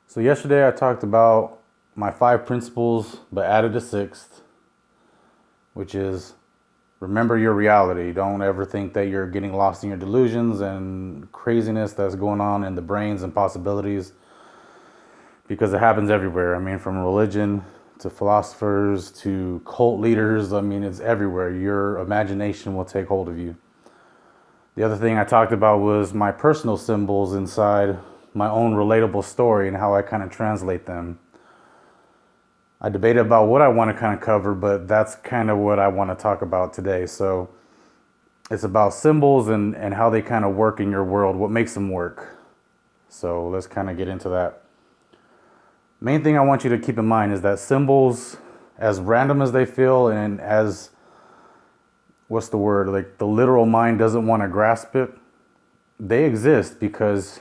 So yesterday I talked about my 5 principles, but added a sixth, which is remember your reality. Don't ever think that you're getting lost in your delusions and craziness that's going on in the brains and possibilities, because it happens everywhere. I mean, from religion to philosophers to cult leaders. I mean, it's everywhere. Your imagination will take hold of you. The other thing I talked about was my personal symbols inside my own relatable story and how I kind of translate them. I debated about what I want to kind of cover, but that's kind of what I want to talk about today. So it's about symbols and how they kind of work in your world, what makes them work. So let's kind of get into that. Main thing I want you to keep in mind is that symbols, as random as they feel and as, what's the word, like the literal mind doesn't want to grasp it, they exist because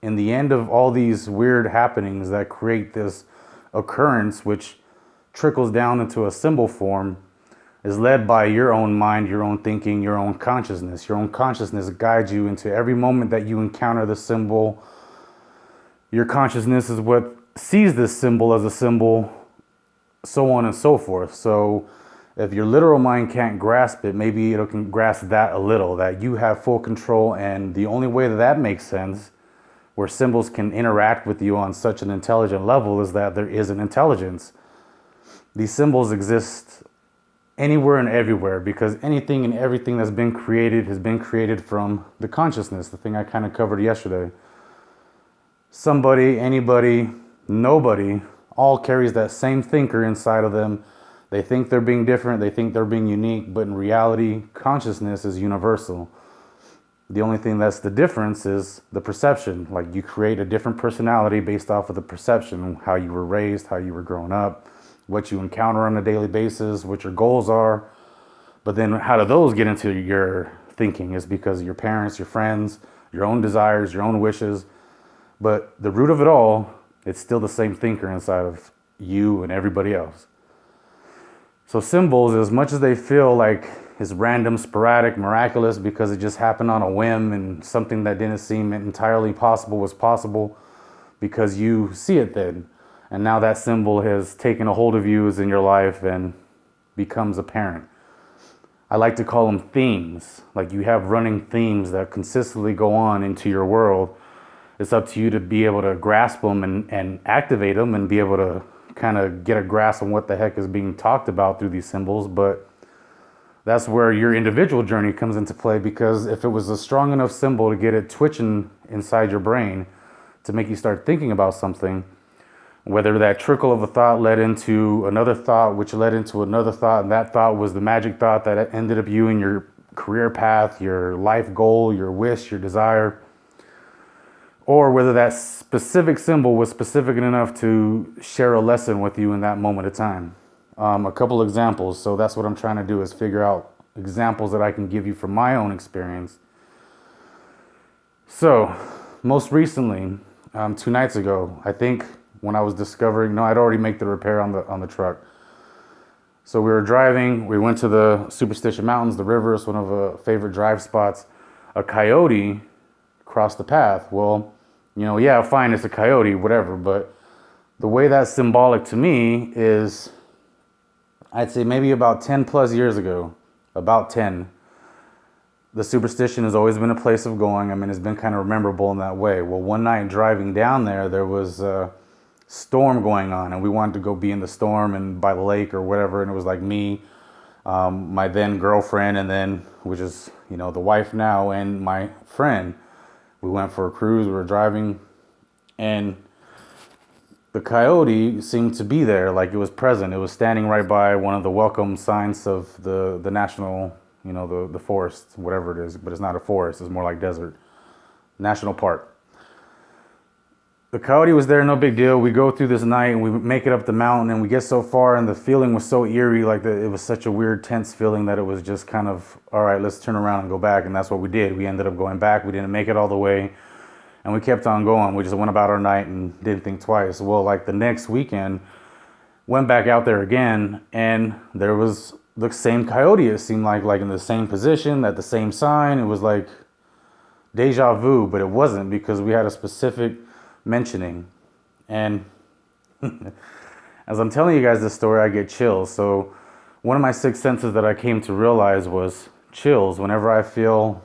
in the end of all these weird happenings that create this occurrence, which trickles down into a symbol form, is led by your own mind, your own thinking, your own consciousness. Your own consciousness guides you into every moment that you encounter the symbol. Your consciousness is what sees this symbol as a symbol, so on and so forth. So if your literal mind can't grasp it, maybe it can grasp that a little, that you have full control. And the only way that that makes sense, where symbols can interact with you on such an intelligent level, is that there is an intelligence. These symbols exist anywhere and everywhere, because anything and everything that's been created has been created from the consciousness, the thing I kind of covered yesterday. Somebody, anybody, nobody, all carries that same thinker inside of them. They think they're being different, they think they're being unique, but in reality, consciousness is universal. The only thing that's the difference is the perception. Like, you create a different personality based off of the perception, how you were raised, how you were growing up, what you encounter on a daily basis, what your goals are. But then how do those get into your thinking is because of your parents, your friends, your own desires, your own wishes. But the root of it all, it's still the same thinker inside of you and everybody else. So symbols, as much as they feel like it's random, sporadic, miraculous because it just happened on a whim and something that didn't seem entirely possible was possible because you see it then. And now that symbol has taken a hold of you, is in your life, and becomes apparent. I like to call them themes. Like, you have running themes that consistently go on into your world. It's up to you to be able to grasp them and activate them and be able to kind of get a grasp on what the heck is being talked about through these symbols. But that's where your individual journey comes into play, because if it was a strong enough symbol to get it twitching inside your brain to make you start thinking about something, whether that trickle of a thought led into another thought, which led into another thought, and that thought was the magic thought that ended up you in your career path, your life goal, your wish, your desire, or whether that specific symbol was specific enough to share a lesson with you in that moment of time. A couple examples. So that's what I'm trying to do, is figure out examples that I can give you from my own experience. So most recently, 2 nights ago, I think, when I was discovering, no, I'd already made the repair on the truck. So we were driving, we went to the Superstition Mountains, the river is one of our favorite drive spots. A coyote crossed the path. Well, yeah, fine, it's a coyote, whatever, but the way that's symbolic to me is, I'd say maybe about 10 plus years ago, about 10, the Superstition has always been a place of going. I mean, it's been kind of memorable in that way. Well, one night driving down there was a storm going on, and we wanted to go be in the storm and by the lake or whatever. And it was like me, my then girlfriend, and then, which is, the wife now, and my friend. We went for a cruise, we were driving, and the coyote seemed to be there, like it was present. It was standing right by one of the welcome signs of the national, the forest, whatever it is, but it's not a forest, it's more like desert. National park. The coyote was there, no big deal. We go through this night and we make it up the mountain, and we get so far, and the feeling was so eerie, like it was such a weird, tense feeling that it was just kind of, all right, let's turn around and go back. And that's what we did. We ended up going back. We didn't make it all the way, and we kept on going. We just went about our night and didn't think twice. Well, like the next weekend, went back out there again, and there was the same coyote. It seemed like in the same position, at the same sign. It was like deja vu, but it wasn't, because we had a specific mentioning. And as I'm telling you guys this story, I get chills. So one of my sixth senses that I came to realize was chills. Whenever I feel,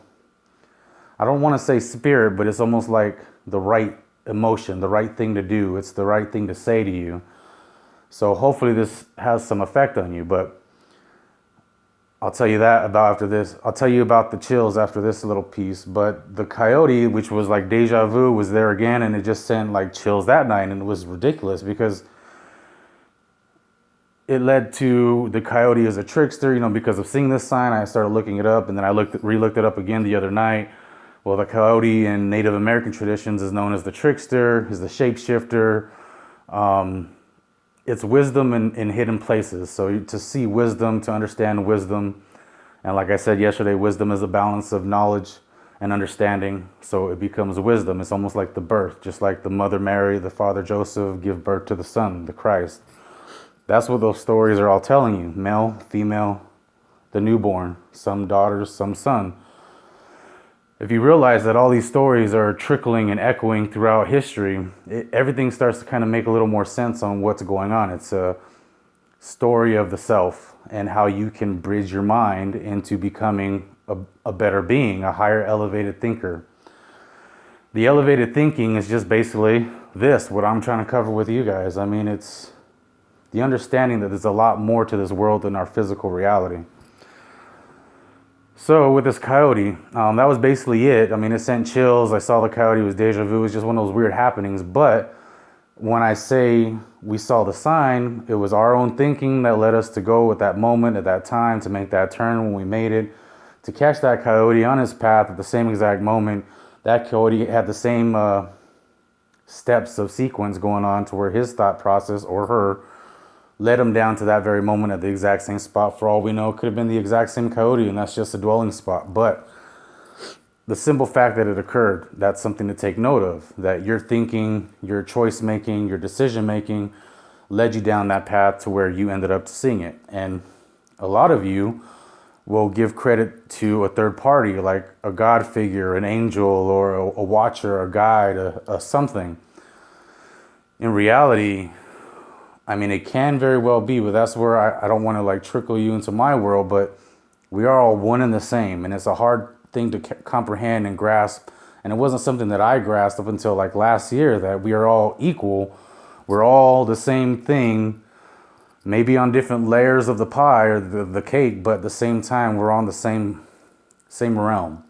I don't want to say spirit, but it's almost like the right emotion, the right thing to do. It's the right thing to say to you. So hopefully this has some effect on you, but I'll tell you that about after this. I'll tell you about the chills after this little piece. But the coyote, which was like deja vu, was there again, and it just sent like chills that night, and it was ridiculous because it led to the coyote as a trickster, because of seeing this sign. I started looking it up, and then I re-looked it up again the other night. Well, the coyote in Native American traditions is known as the trickster, is the shapeshifter. It's wisdom in hidden places. So to see wisdom, to understand wisdom. And like I said yesterday, wisdom is a balance of knowledge and understanding. So it becomes wisdom. It's almost like the birth, just like the mother Mary, the father Joseph give birth to the son, the Christ. That's what those stories are all telling you. Male, female, the newborn, some daughters, some son. If you realize that all these stories are trickling and echoing throughout history, everything starts to kind of make a little more sense on what's going on. It's a story of the self and how you can bridge your mind into becoming a better being, a higher elevated thinker. The elevated thinking is just basically this, what I'm trying to cover with you guys. I mean, it's the understanding that there's a lot more to this world than our physical reality. So with this coyote, that was basically it. I mean, it sent chills. I saw the coyote. It was deja vu. It was just one of those weird happenings. But when I say we saw the sign, it was our own thinking that led us to go at that moment, at that time, to make that turn when we made it, to catch that coyote on his path at the same exact moment. That coyote had the same steps of sequence going on to where his thought process, or her, led him down to that very moment at the exact same spot. For all we know, it could have been the exact same coyote, and that's just a dwelling spot. But the simple fact that it occurred, that's something to take note of. That your thinking, your choice making, your decision making led you down that path to where you ended up seeing it. And a lot of you will give credit to a third party, like a God figure, an angel, or a watcher, a guide, a something. In reality, I mean, it can very well be, but that's where I don't want to like trickle you into my world, but we are all one and the same. And it's a hard thing to comprehend and grasp. And it wasn't something that I grasped up until like last year, that we are all equal. We're all the same thing, maybe on different layers of the pie or the cake, but at the same time, we're on the same realm.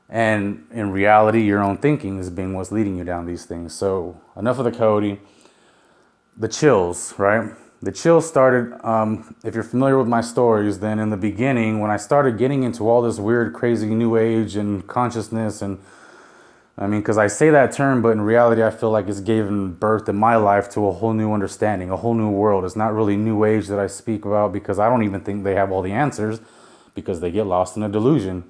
And in reality, your own thinking is being what's leading you down these things. So enough of the coyote. The chills, right? The chills started, if you're familiar with my stories, then in the beginning, when I started getting into all this weird, crazy new age and consciousness, and I mean, because I say that term, but in reality, I feel like it's given birth in my life to a whole new understanding, a whole new world. It's not really new age that I speak about, because I don't even think they have all the answers, because they get lost in a delusion.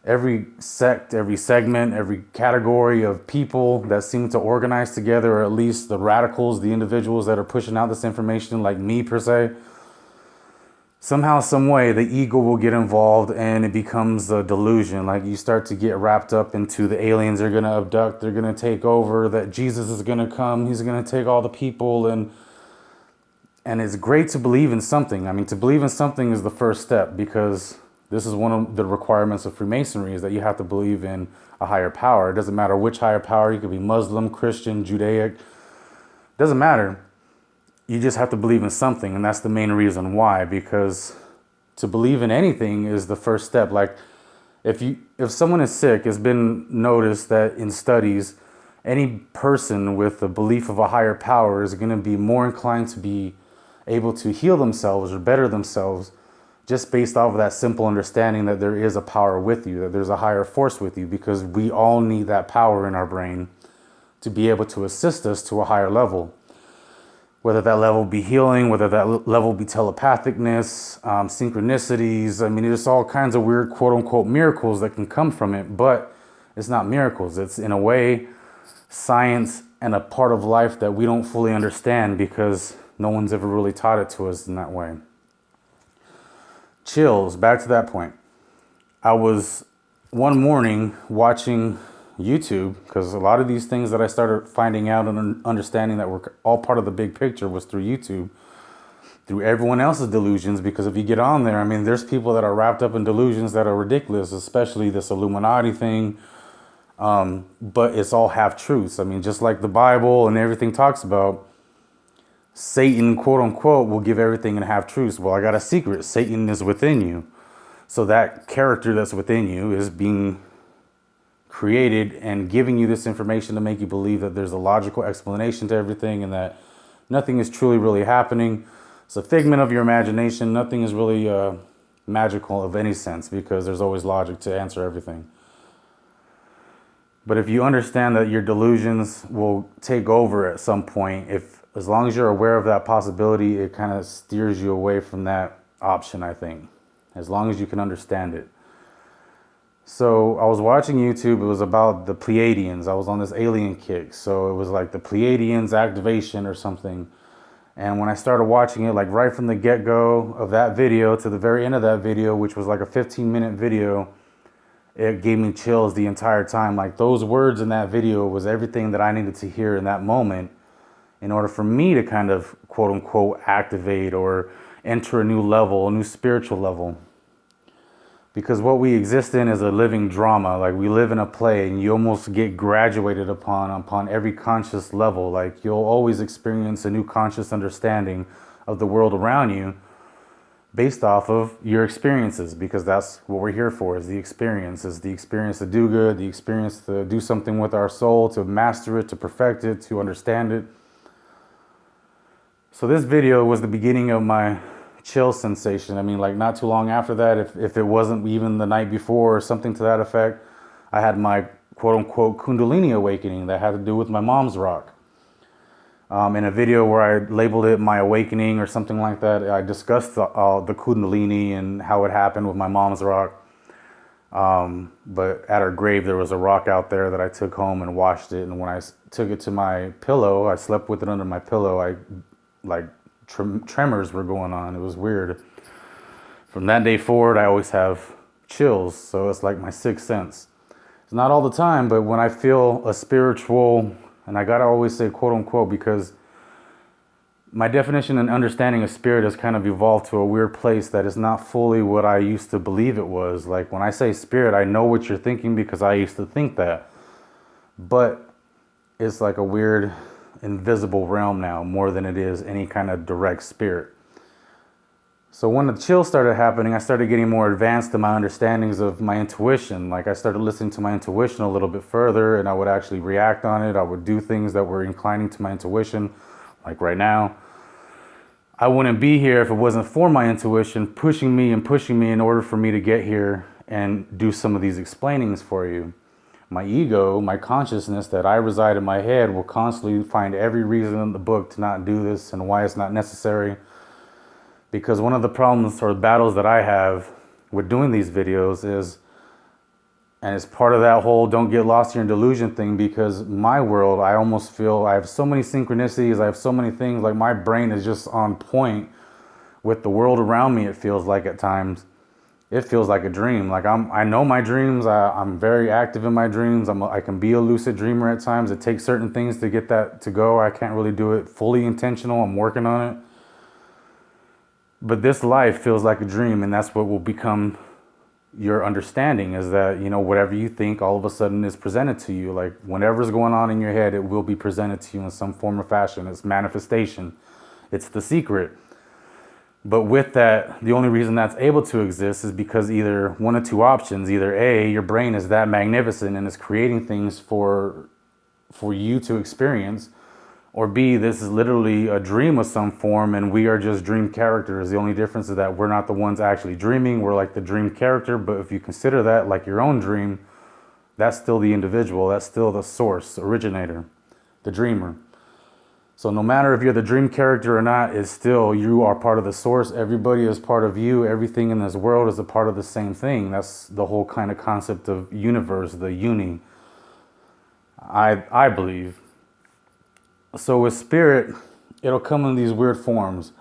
Every sect, every segment, every category of people that seem to organize together, or at least the radicals, the individuals that are pushing out this information, like me per se, somehow, some way, the ego will get involved and it becomes a delusion. Like you start to get wrapped up into the aliens are going to abduct, they're going to take over, that Jesus is going to come, he's going to take all the people. And it's great to believe in something. I mean, to believe in something is the first step, because this is one of the requirements of Freemasonry, is that you have to believe in a higher power. It doesn't matter which higher power. You could be Muslim, Christian, Judaic. It doesn't matter. You just have to believe in something. And that's the main reason why, because to believe in anything is the first step. Like if someone is sick, it's been noticed that in studies, any person with the belief of a higher power is going to be more inclined to be able to heal themselves or better themselves, just based off of that simple understanding that there is a power with you, that there's a higher force with you, because we all need that power in our brain to be able to assist us to a higher level. Whether that level be healing, whether that level be telepathicness, synchronicities. I mean, there's all kinds of weird quote unquote miracles that can come from it, but it's not miracles. It's in a way science and a part of life that we don't fully understand, because no one's ever really taught it to us in that way. Chills, back to that point. I was one morning watching, YouTube, because a lot of these things that I started finding out and understanding that were all part of the big picture was through YouTube, through everyone else's delusions. Because if you get on there, I mean, there's people that are wrapped up in delusions that are ridiculous, especially this Illuminati thing. But it's all half truths. I mean, just like the Bible and everything talks about, Satan, quote unquote, will give everything in half truths. Well, I got a secret. Satan is within you. So that character that's within you is being created and giving you this information to make you believe that there's a logical explanation to everything and that nothing is truly really happening. It's a figment of your imagination. Nothing is really magical of any sense, because there's always logic to answer everything. But if you understand that your delusions will take over at some point, as long as you're aware of that possibility, it kind of steers you away from that option, I think, as long as you can understand it. So I was watching YouTube. It was about the Pleiadians. I was on this alien kick. So it was like the Pleiadians activation or something. And when I started watching it, like right from the get-go of that video to the very end of that video, which was like a 15-minute video, it gave me chills the entire time. Like those words in that video was everything that I needed to hear in that moment in order for me to kind of, quote unquote, activate or enter a new level, a new spiritual level. Because what we exist in is a living drama. Like we live in a play, and you almost get graduated upon every conscious level. Like you'll always experience a new conscious understanding of the world around you based off of your experiences, because that's what we're here for, is the experience to do good, the experience to do something with our soul, to master it, to perfect it, to understand it. So this video was the beginning of my chill sensation. I mean, like not too long after that, if it wasn't even the night before or something to that effect, I had my quote unquote Kundalini awakening that had to do with my mom's rock. In a video where I labeled it my awakening or something like that, I discussed the Kundalini and how it happened with my mom's rock. But at her grave, there was a rock out there that I took home and washed it. And when I took it to my pillow, I slept with it under my pillow. Tremors were going on. It was weird. From that day forward, I always have chills. So it's like my sixth sense. It's not all the time, but when I feel a spiritual, and I gotta always say quote unquote, because my definition and understanding of spirit has kind of evolved to a weird place that is not fully what I used to believe it was. Like when I say spirit, I know what you're thinking because I used to think that. But it's like a weird invisible realm now, more than it is any kind of direct spirit. So when the chill started happening, I started getting more advanced in my understandings of my intuition. Like I started listening to my intuition a little bit further, and I would actually react on it. I would do things that were inclining to my intuition. Like right now, I wouldn't be here if it wasn't for my intuition pushing me in order for me to get here and do some of these explainings for you. My ego, my consciousness that I reside in my head, will constantly find every reason in the book to not do this and why it's not necessary. Because one of the problems or battles that I have with doing these videos is, and it's part of that whole don't get lost in your delusion thing, because my world, I almost feel I have so many synchronicities, I have so many things, like my brain is just on point with the world around me. It feels like at times. It feels like a dream. Like I know my dreams. I'm very active in my dreams. I can be a lucid dreamer at times. It takes certain things to get that to go. I can't really do it fully intentional. I'm working on it. But this life feels like a dream, and that's what will become your understanding, is that, you know, whatever you think all of a sudden is presented to you. Like whatever's going on in your head, it will be presented to you in some form or fashion. It's manifestation. It's the secret. But with that, the only reason that's able to exist is because either one of two options. Either A, your brain is that magnificent and is creating things for you to experience, or B, this is literally a dream of some form and we are just dream characters. The only difference is that we're not the ones actually dreaming. We're like the dream character. But if you consider that like your own dream, that's still the individual. That's still the source, originator, the dreamer. So no matter if you're the dream character or not, it's still, you are part of the source. Everybody is part of you. Everything in this world is a part of the same thing. That's the whole kind of concept of universe, the uni, I believe. So with spirit, it'll come in these weird forms.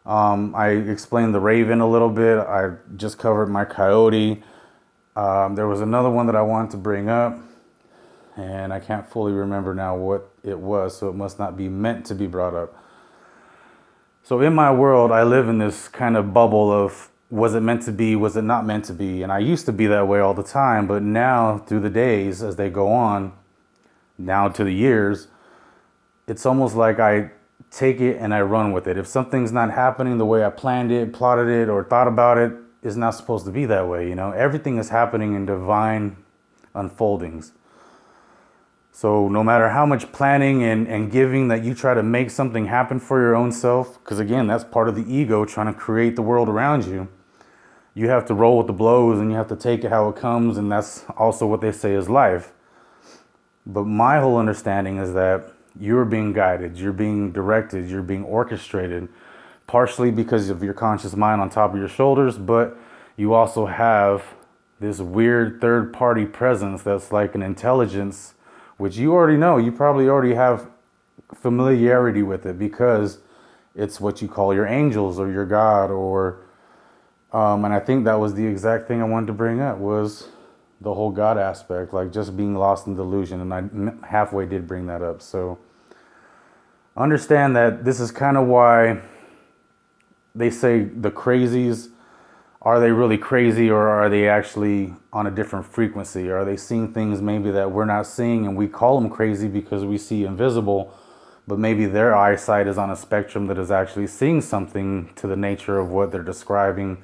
I explained the raven a little bit. I just covered my coyote. There was another one that I wanted to bring up. and I can't fully remember now what it was, so it must not be meant to be brought up. So in my world, I live in this kind of bubble of, was it meant to be, was it not meant to be? And I used to be that way all the time, but now through the days as they go on, now to the years, it's almost like I take it and I run with it. If something's not happening the way I planned it, plotted it, or thought about it, it's not supposed to be that way, you know? Everything is happening in divine unfoldings. So no matter how much planning and giving that you try to make something happen for your own self, because again, that's part of the ego trying to create the world around you. You have to roll with the blows and you have to take it how it comes, and that's also what they say is life. But my whole understanding is that you're being guided, you're being directed, you're being orchestrated, partially because of your conscious mind on top of your shoulders, but you also have this weird third-party presence that's like an intelligence, which you already know. You probably already have familiarity with it because it's what you call your angels or your God, or and I think that was the exact thing I wanted to bring up, was the whole God aspect, like just being lost in delusion. And I halfway did bring that up. So understand that this is kind of why they say the crazies, are they really crazy, or are they actually on a different frequency? Are they seeing things maybe that we're not seeing, and we call them crazy because we see invisible, but maybe their eyesight is on a spectrum that is actually seeing something to the nature of what they're describing.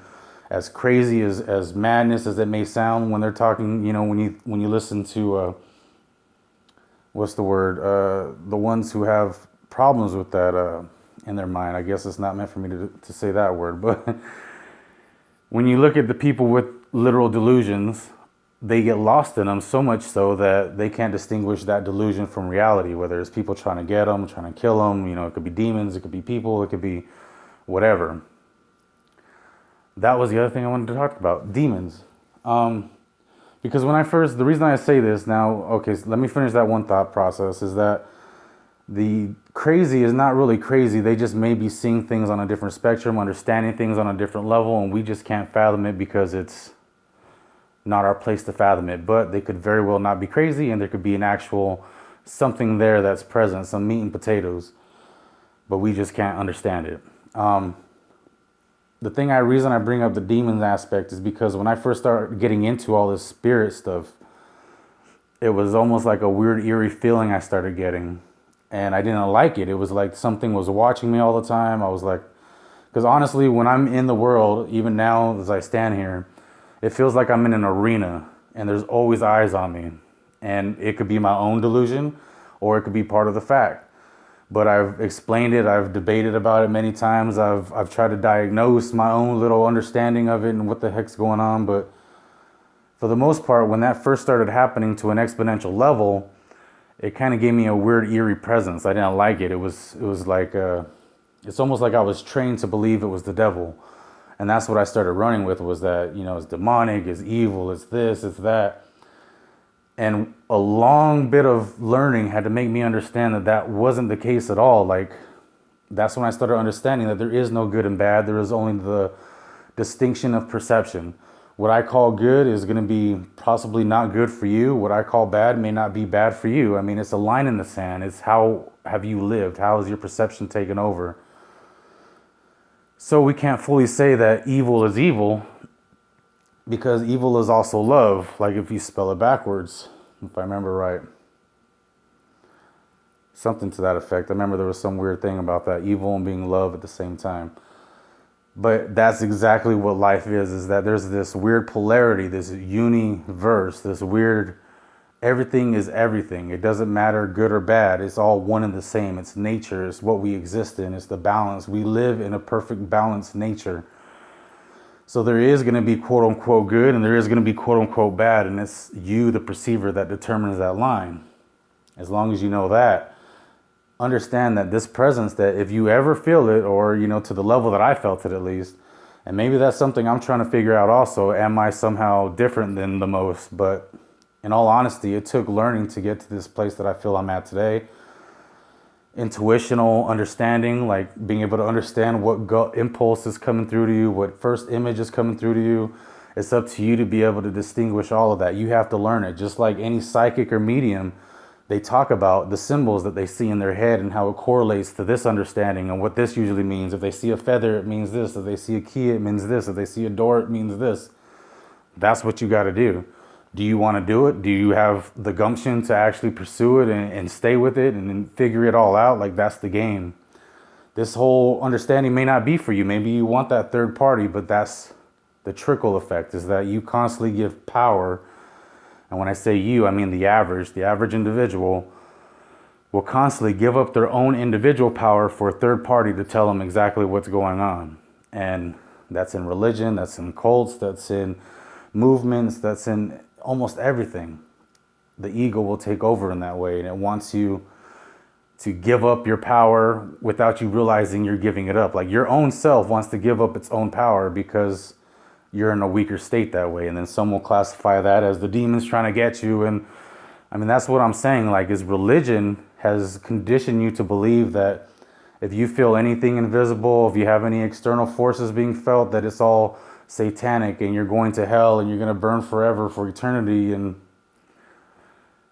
As crazy as madness as it may sound when they're talking, you know, when you listen to what's the word, the ones who have problems with that in their mind. I guess it's not meant for me to say that word, but when you look at the people with literal delusions, they get lost in them so much so that they can't distinguish that delusion from reality, whether it's people trying to get them, trying to kill them, you know, it could be demons, it could be people, it could be whatever. That was the other thing I wanted to talk about, demons. Because the reason I say this now, okay, so let me finish that one thought process, is that the crazy is not really crazy. They just may be seeing things on a different spectrum, understanding things on a different level, and we just can't fathom it because it's not our place to fathom it. But they could very well not be crazy, and there could be an actual something there that's present, some meat and potatoes, but we just can't understand it. The reason I bring up the demons aspect is because when I first started getting into all this spirit stuff, it was almost like a weird, eerie feeling I started getting. And I didn't like it. It was like something was watching me all the time. I was like, because honestly, when I'm in the world, even now as I stand here, it feels like I'm in an arena and there's always eyes on me. And it could be my own delusion or it could be part of the fact. But I've explained it, I've debated about it many times. I've tried to diagnose my own little understanding of it and what the heck's going on. But for the most part, when that first started happening to an exponential level, it kind of gave me a weird, eerie presence. I didn't like it. It was like, it's almost like I was trained to believe it was the devil. And that's what I started running with, was that, you know, it's demonic, it's evil, it's this, it's that. And a long bit of learning had to make me understand that that wasn't the case at all. Like, that's when I started understanding that there is no good and bad. There is only the distinction of perception. What I call good is going to be possibly not good for you. What I call bad may not be bad for you. I mean, it's a line in the sand. It's how have you lived? How has your perception taken over? So we can't fully say that evil is evil, because evil is also love, like if you spell it backwards, if I remember right. Something to that effect. I remember there was some weird thing about that, evil and being love at the same time. But that's exactly what life is that there's this weird polarity, this universe, this weird, everything is everything. It doesn't matter good or bad. It's all one and the same. It's nature. It's what we exist in. It's the balance. We live in a perfect balanced nature. So there is going to be quote unquote good and there is going to be quote unquote bad. And it's you, the perceiver, that determines that line. As long as you know that, understand that this presence, that if you ever feel it, or, you know, to the level that I felt it at least, and maybe that's something I'm trying to figure out also, am I somehow different than the most? But in all honesty, it took learning to get to this place that I feel I'm at today. Intuitional understanding, like being able to understand what gut impulse is coming through to you, what first image is coming through to you, It's up to you to be able to distinguish all of that. You have to learn it. Just like any psychic or medium, they talk about the symbols that they see in their head and how it correlates to this understanding and what this usually means. If they see a feather, it means this. If they see a key, it means this. If they see a door, it means this. That's what you got to do. Do you want to do it? Do you have the gumption to actually pursue it and stay with it and figure it all out? Like, that's the game. This whole understanding may not be for you. Maybe you want that third party, but that's the trickle effect, is that you constantly give power. And when I say you, I mean the average individual will constantly give up their own individual power for a third party to tell them exactly what's going on. And that's in religion, that's in cults, that's in movements, that's in almost everything. The ego will take over in that way, and it wants you to give up your power without you realizing you're giving it up. Like, your own self wants to give up its own power because you're in a weaker state that way. And then some will classify that as the demons trying to get you. And I mean, that's what I'm saying. Like, is religion has conditioned you to believe that if you feel anything invisible, if you have any external forces being felt, that it's all satanic and you're going to hell and you're going to burn forever for eternity. And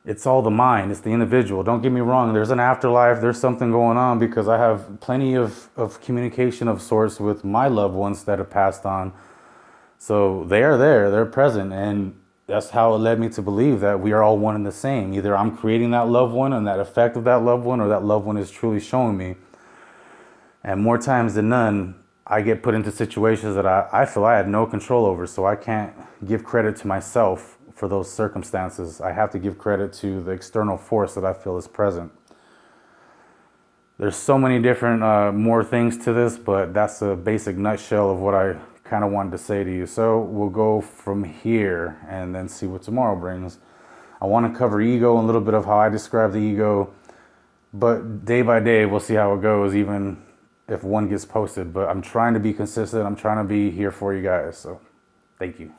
it's all the mind. It's the individual. Don't get me wrong. There's an afterlife. There's something going on, because I have plenty of communication of sorts with my loved ones that have passed on. So they are there, they're present, and that's how it led me to believe that we are all one and the same. Either I'm creating that loved one and that effect of that loved one, or that loved one is truly showing me. And more times than none, I get put into situations that I feel I had no control over, so I can't give credit to myself for those circumstances. I have to give credit to the external force that I feel is present. There's so many different more things to this, but that's a basic nutshell of what I kind of wanted to say to you. So we'll go from here and then see what tomorrow brings. I want to cover ego and a little bit of how I describe the ego, but day by day we'll see how it goes, even if one gets posted. But I'm trying to be consistent. I'm trying to be here for you guys. So thank you.